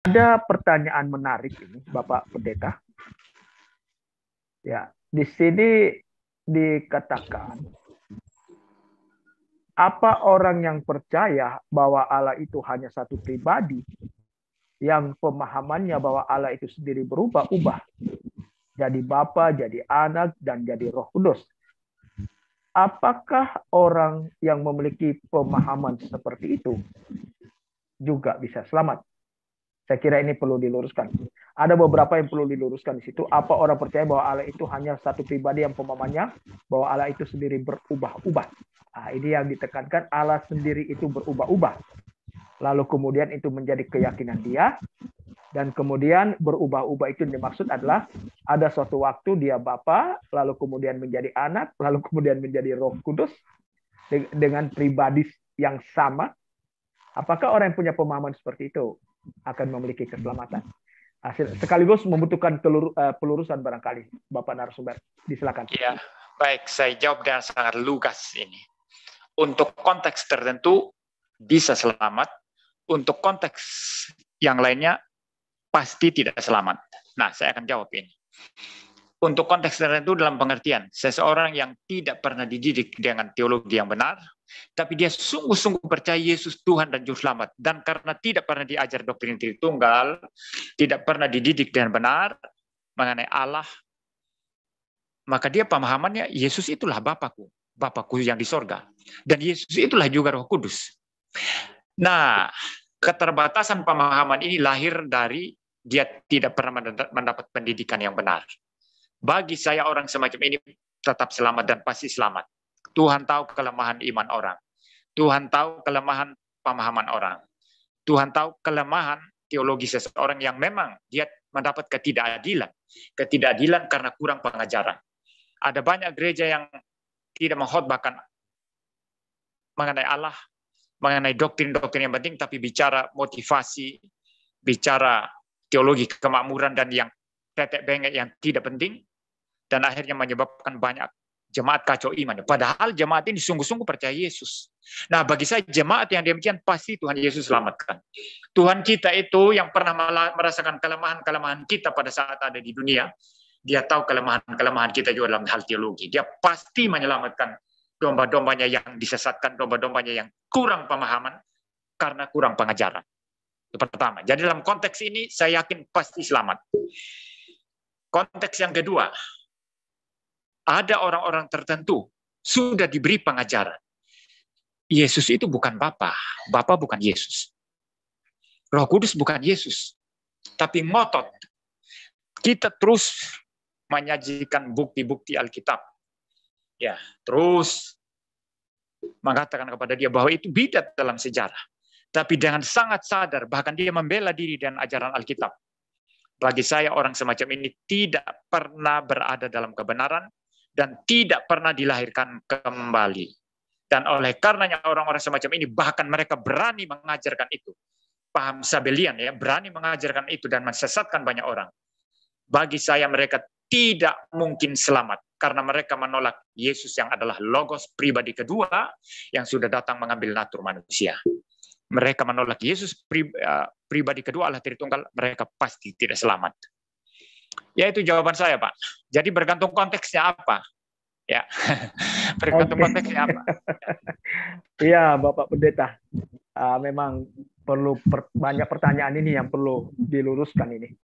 Ada pertanyaan menarik ini, Bapak Pendeta. Ya, di sini dikatakan, apa orang yang percaya bahwa Allah itu hanya satu pribadi, yang pemahamannya bahwa Allah itu sendiri berubah-ubah, jadi Bapa, jadi Anak, dan jadi Roh Kudus. Apakah orang yang memiliki pemahaman seperti itu juga bisa selamat? Saya kira ini perlu diluruskan. Ada beberapa yang perlu diluruskan di situ. Apa orang percaya bahwa Allah itu hanya satu pribadi yang pemahamannya bahwa Allah itu sendiri berubah-ubah. Nah, ini yang ditekankan, Allah sendiri itu berubah-ubah. Lalu kemudian itu menjadi keyakinan dia. Dan kemudian berubah-ubah itu dimaksud adalah ada suatu waktu dia Bapa, lalu kemudian menjadi Anak, lalu kemudian menjadi Roh Kudus dengan pribadi yang sama. Apakah orang yang punya pemahaman seperti itu akan memiliki keselamatan? Sekaligus membutuhkan pelurusan barangkali, Bapak narasumber. Disilakan. Ya, baik. Saya jawab dengan sangat lugas ini. Untuk konteks tertentu bisa selamat. Untuk konteks yang lainnya pasti tidak selamat. Nah, saya akan jawab ini. Untuk konteks tertentu dalam pengertian, seseorang yang tidak pernah dididik dengan teologi yang benar, tapi dia sungguh-sungguh percaya Yesus Tuhan dan Juru Selamat, dan karena tidak pernah diajar doktrin Tritunggal, tidak pernah dididik dengan benar mengenai Allah, maka dia pemahamannya Yesus itulah Bapakku yang di sorga, dan Yesus itulah juga Roh Kudus. Nah, keterbatasan pemahaman ini lahir dari dia tidak pernah mendapat pendidikan yang benar. Bagi saya orang semacam ini tetap selamat dan pasti selamat. Tuhan tahu kelemahan iman orang. Tuhan tahu kelemahan pemahaman orang. Tuhan tahu kelemahan teologi seseorang yang memang dia mendapat ketidakadilan. Ketidakadilan karena kurang pengajaran. Ada banyak gereja yang tidak mengkhotbahkan mengenai Allah, mengenai doktrin-doktrin yang penting, tapi bicara motivasi, bicara teologi kemakmuran dan yang tetek bengek yang tidak penting, dan akhirnya menyebabkan banyak jemaat kacau iman. Padahal jemaat ini sungguh-sungguh percaya Yesus. Nah, bagi saya jemaat yang demikian pasti Tuhan Yesus selamatkan. Tuhan kita itu yang pernah merasakan kelemahan-kelemahan kita pada saat ada di dunia, dia tahu kelemahan-kelemahan kita juga dalam hal teologi. Dia pasti menyelamatkan domba-dombanya yang disesatkan, domba-dombanya yang kurang pemahaman karena kurang pengajaran. Itu pertama. Jadi dalam konteks ini saya yakin pasti selamat. Konteks yang kedua, ada orang-orang tertentu sudah diberi pengajaran. Yesus itu bukan Bapa, Bapa bukan Yesus. Roh Kudus bukan Yesus. Tapi ngotot. Kita terus menyajikan bukti-bukti Alkitab. Ya, terus mengatakan kepada dia bahwa itu bidat dalam sejarah. Tapi dengan sangat sadar, bahkan dia membela diri dan ajaran Alkitab. Bagi saya orang semacam ini tidak pernah berada dalam kebenaran dan tidak pernah dilahirkan kembali. Dan oleh karenanya orang-orang semacam ini bahkan mereka berani mengajarkan itu. Paham Sabelian ya, berani mengajarkan itu dan mensesatkan banyak orang. Bagi saya mereka tidak mungkin selamat karena mereka menolak Yesus yang adalah logos pribadi kedua yang sudah datang mengambil natur manusia. Mereka menolak Yesus pribadi kedua Allah Tritunggal, mereka pasti tidak selamat. Ya itu jawaban saya, Pak. Jadi bergantung konteksnya apa. Ya, bergantung konteksnya apa. Iya, Bapak Pendeta. Memang perlu banyak pertanyaan ini yang perlu diluruskan ini.